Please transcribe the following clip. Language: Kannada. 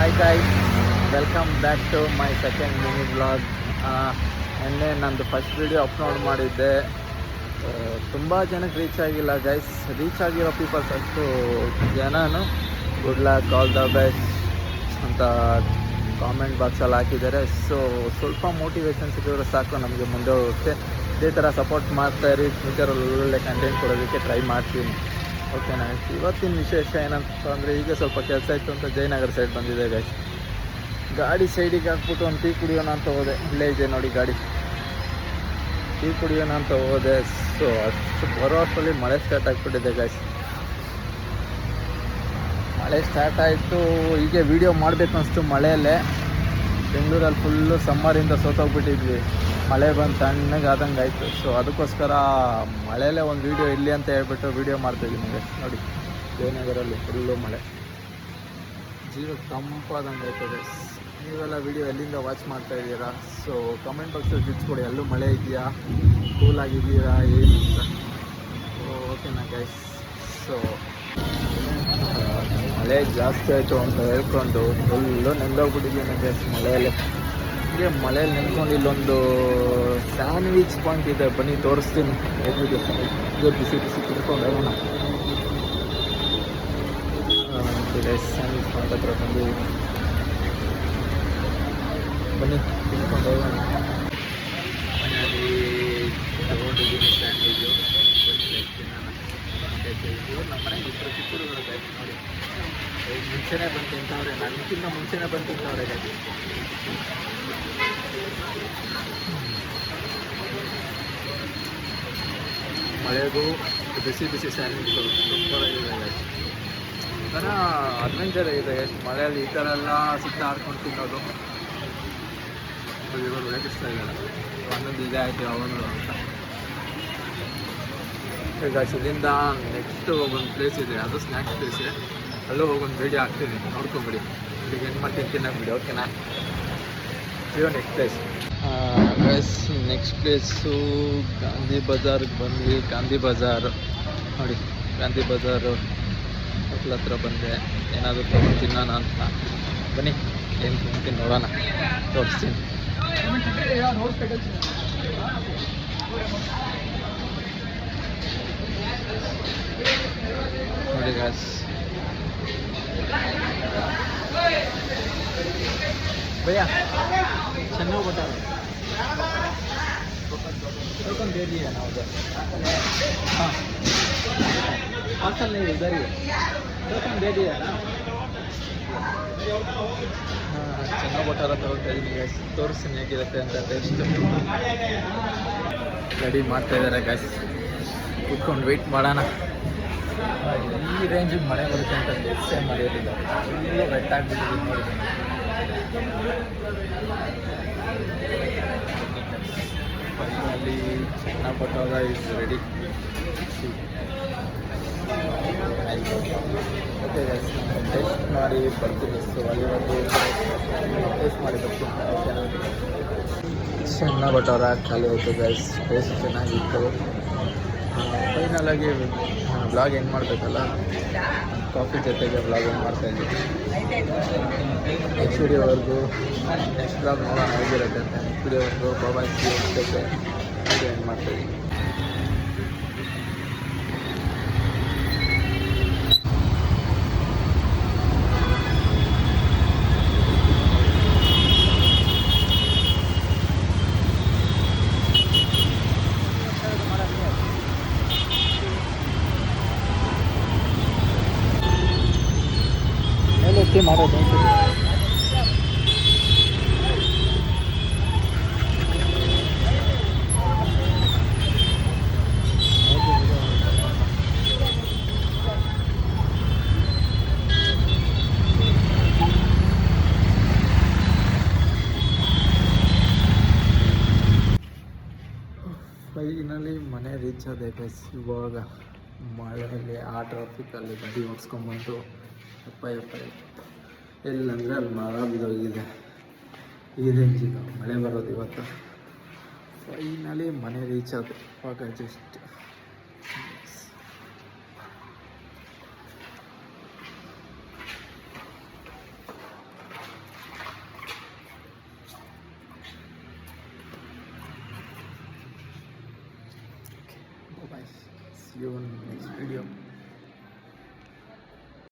Hi guys, welcome back to my second mini vlog. ನಿನ್ನೆ ನಂದು ಫಸ್ಟ್ ವಿಡಿಯೋ ಅಪ್ಲೋಡ್ ಮಾಡಿದ್ದೆ. ತುಂಬ ಜನಕ್ಕೆ ರೀಚ್ ಆಗಿಲ್ಲ ಗೈಸ್. ರೀಚ್ ಆಗಿರೋ ಪೀಪಲ್ಸ್ ಅಷ್ಟು ಜನನು good luck, all the best ಅಂತ ಕಾಮೆಂಟ್ ಬಾಕ್ಸಲ್ಲಿ ಹಾಕಿದ್ದಾರೆ. ಸೊ ಸ್ವಲ್ಪ ಮೋಟಿವೇಶನ್ ಸಿಕ್ಕಿದ್ರೆ ಸಾಕು ನಮಗೆ ಮುಂದೆ ಹೋಗುತ್ತೆ. ಇದೇ ಥರ ಸಪೋರ್ಟ್ ಮಾಡ್ತಾಯಿರಿ. ಫ್ಯೂಚರಲ್ಲಿ ಒಳ್ಳೊಳ್ಳೆ ಕಂಟೆಂಟ್ ಕೊಡೋದಕ್ಕೆ ಟ್ರೈ ಮಾಡ್ತೀನಿ. ಓಕೆನಾ. ಇವತ್ತಿನ ವಿಶೇಷ ಏನಂತ ಅಂದರೆ, ಈಗ ಸ್ವಲ್ಪ ಕೆಲಸ ಇತ್ತು ಅಂತ ಜಯನಗರ ಸೈಡ್ ಬಂದಿದೆ ಗೈಸ್. ಗಾಡಿ ಸೈಡಿಗೆ ಹಾಕ್ಬಿಟ್ಟು ಒಂದು ಟೀ ಕುಡಿಯೋಣ ಅಂತ ಹೋದೆ. ಇಲ್ಲೇ ಇದೆ ನೋಡಿ ಗಾಡಿ. ಟೀ ಕುಡಿಯೋಣ ಅಂತ ಹೋದೆ. ಸೊ ಅಷ್ಟು ಬರೋ ಅಷ್ಟರಲ್ಲಿ ಮಳೆ ಸ್ಟಾರ್ಟ್ ಆಗಿಬಿಟ್ಟಿದೆ ಗೈಸ್. ಮಳೆ ಸ್ಟಾರ್ಟ್ ಆಯಿತು. ಹೀಗೆ ವೀಡಿಯೋ ಮಾಡಬೇಕು ಅನಿಸ್ತು ಮಳೆಯಲ್ಲೇ. ಬೆಂಗಳೂರಲ್ಲಿ ಫುಲ್ಲು ಸಮ್ಮರಿಂದ ಸೋತೋಗ್ಬಿಟ್ಟಿದ್ವಿ. ಮಳೆ ಬಂದು ತಣ್ಣಗೆ ಆದಂಗೆ ಆಯಿತು. ಸೊ ಅದಕ್ಕೋಸ್ಕರ ಮಳೆಯಲ್ಲೇ ಒಂದು ವೀಡಿಯೋ ಇರಲಿ ಅಂತ ಹೇಳ್ಬಿಟ್ಟು ವೀಡಿಯೋ ಮಾಡ್ತಾಯಿದ್ದೀನಿ ಗೈಸ್. ನೋಡಿ, ಜಯನಗರಲ್ಲಿ ಫುಲ್ಲು ಮಳೆ, ಜೀವಕ್ಕೆ ತಂಪಾದಂಗೆ ಆಯ್ತು ಗೈಸ್. ನೀವೆಲ್ಲ ವೀಡಿಯೋ ಎಲ್ಲಿಂದ ವಾಚ್ ಮಾಡ್ತಾ ಇದ್ದೀರಾ? ಸೊ ಕಮೆಂಟ್ ಬಾಕ್ಸಲ್ಲಿ ತಿಳಿಸ್ಕೊಡಿ, ಎಲ್ಲೂ ಮಳೆ ಇದೆಯಾ, ಕೂಲಾಗಿದ್ದೀರಾ ಏನು ಅಂತ. ಓಕೆನಾ ಗೈಸ್. ಸೊ ಮಳೆ ಜಾಸ್ತಿ ಆಯಿತು ಅಂತ ಹೇಳ್ಕೊಂಡು ಫುಲ್ಲು ನೆಂದೋಗ್ಬಿಟ್ಟಿದ್ದೀನಿ ಗೈಸ್ ಮಳೆಯಲ್ಲೇ. ಹೀಗೆ ಮಳೆಯಲ್ಲಿ ನೆನ್ಕೊಂಡು ಇಲ್ಲೊಂದು ಸ್ಯಾಂಡ್ವಿಚ್ ಪಾಯಿಂಟ್ ಇದೆ, ಬನ್ನಿ ತೋರಿಸ್ತೀನಿ. ಹೇಗಿದೆ ಇದು ಬಿಸಿ ಬಿಸಿ ತಿಳ್ಕೊಂಡು ಹೋಗೋಣ. ಸ್ಯಾಂಡ್ವಿಚ್ ಪಾಯಿಂಟ್ ಹತ್ರ ಬಂದು ಬನ್ನಿ ತಿಳ್ಕೊಂಡು ಹೋಗೋಣ. ಮನೆಯಲ್ಲಿ ತಗೊಂಡಿದ್ದೀನಿ ಸ್ಯಾಂಡ್ವಿಚು. ನಮ್ಮ ಮನೆಗೆ ಇಬ್ಬರು ಚಿಕ್ಕೂರುಗಳು ಗೈಸ್ ನೋಡಿ. ಮುಂಚೆನೇ ಬಂದು ತಿಂತವ್ರೆ, ನನಗಿಂತ ಮುಂಚೆನೇ ಬಂದು ತಿಂತವ್ರೆ ಗೈಸ್. ಮಳೆಗೂ ಬಿಸಿ ಬಿಸಿ ಸ್ಯಾಂಡ್ವಿಚ್ಗಳು ಸೂಪರಾಗಿದೆ ಗೈಸ್. ಒಂಥರ ಅಡ್ವೆಂಚರ್ ಇದೆ ಗೈಸ್. ಮಳೆಯಲ್ಲಿ ಈ ಥರ ಎಲ್ಲ ಸುತ್ತಾಡ್ಕೊಂಡು ತಿನ್ನೋದು. ಇವರು ರೇಗಿಸ್ತಾ ಇದ್ದಾರೆ, ಒಂದೊಂದು ಇದೇ ಆಯಿತು ಅವನು ಅಂತ. ಈಗ ಇಲ್ಲಿಂದ ನೆಕ್ಸ್ಟ್ ಒಂದು ಪ್ಲೇಸ್ ಇದೆ, ಅದು ಸ್ನ್ಯಾಕ್ಸ್ ಪ್ಲೇಸೇ. ಅಲ್ಲೂ ಹೋಗೊಂದು ವೀಡಿಯೋ ಹಾಕ್ತೀನಿ, ನೋಡ್ಕೊಂಬಿಡಿ. ಈಗ ಏನು ಮಾಡ್ತೀನಿ ತಿನ್ನೋಕೆ ಬಿಡಿ. ಓಕೆನಾ. ಇರೋ next place guys. Next place Gandhi ಬಜಾರ್ಗೆ ಬಂದ್ವಿ. ಗಾಂಧಿ ಬಜಾರ್ ನೋಡಿ, ಗಾಂಧಿ ಬಜಾರು ಹೋಟ್ಲ್ ಹತ್ರ ಬಂದೆ. ಏನಾದರೂ ತೊಗೊಂಡು ತಿನ್ನೋಣ ಅಂತ. ಬನ್ನಿ ಏನು ತಿಂತೀನಿ ನೋಡೋಣ, ತೋರಿಸ್ತೀನಿ. ನೋಡಿ ಗೈಸ್, भैया छन्नू बता टोकन दे दिया ना उधर. हाँ पार्सल नहीं, उधर ही है. टोकन दे दिया ना. ಹಾಂ, ಚೆನ್ನಾಗಿ ಬಟಾರ ತಗೊಳ್ತಾ ಇದ್ದೀನಿ ಗೈಸ್. ತೋರಿಸ್ತೀನಿ ಹೇಗಿರುತ್ತೆ ಅಂತ ಟೇಸ್ಟ್. ರೆಡಿ ಮಾಡ್ತಾಯಿದ್ದಾರೆ ಗೈಸ್. ಕೂತ್ಕೊಂಡು ವೆಯ್ಟ್ ಮಾಡೋಣ. ಈ ರೇಂಜಿಗೆ ಮಳೆ ಬರುತ್ತೆ ಅಂತ ಗೆಸ್ಸೇ ಮಾಡಿರಲಿಲ್ಲ. ಫುಲ್ಲು ವೆಟ್ ಆಗಿಬಿಟ್ಟಿದ್ದೀನಿ ನೋಡಿ. Finally chana bhatura is ready. Okay guys, taste ಮಾಡಿ ಬರ್ತೀನಿ. ಸೊ ಅಲ್ಲಿವರೆಗೂ ಟೇಸ್ಟ್ ಮಾಡಿ ಬರ್ತೀನಿ. ಓಕೆನಾ. ಚೆನ್ನ ಬಟಾರ ಖಾಲಿ ಆಯಿತು ಗೈಸ್. ಟೇಸ್ಟ್ ಚೆನ್ನಾಗಿತ್ತು. ಫೈನಲಾಗಿ ವ್ಲಾಗ್ ಎಂಡ್ ಮಾಡಬೇಕಲ್ಲ, ಕಾಫಿ ಜೊತೆಗೆ ವ್ಲಾಗ್ ಎಂಡ್ ಮಾಡ್ತಾಯಿದ್ದೀನಿ. ನೆಕ್ಸ್ಟ್ ವಿಡಿಯೋವರೆಗೂ, ನೆಕ್ಸ್ಟ್ ವ್ಲಾಗ್ ನೋಡೋಣ ಹೇಗಿರುತ್ತೆ ಅಂತ. ನೆಕ್ಸ್ಟ್ ವಿಡಿಯೋವರೆಗೂ ಬಾಬಾ ಜೊತೆ ವಿಡಿಯೋ ಎಂಡ್ ಮಾಡ್ತಾಯಿದ್ದೀನಿ. ಮಾಡೋದು ಫೈನಲಿ ಮನೆ ರೀಚ್ ಆದ ಗೈಸ್. ಇವಾಗ ಮಳೆಯಲ್ಲಿ ಆ ಟ್ರಾಫಿಕಲ್ಲಿ ಗಾಡಿ ಓಡಿಸ್ಕೊಂಡ್ಬಂದು ಯಪ್ಪ ಎಲ್ಲಂದರೆ ಅಲ್ಲಿ ಮರ ಬಿದ್ದೋಗಿದೆ. ಈ ರೇಂಜಿಗೆ ಮಳೆ ಬರೋದು ಇವತ್ತು. ಫೈನಲಿ ಮನೆ ರೀಚ್ ಆದ ಇವಾಗ just. see you in next video.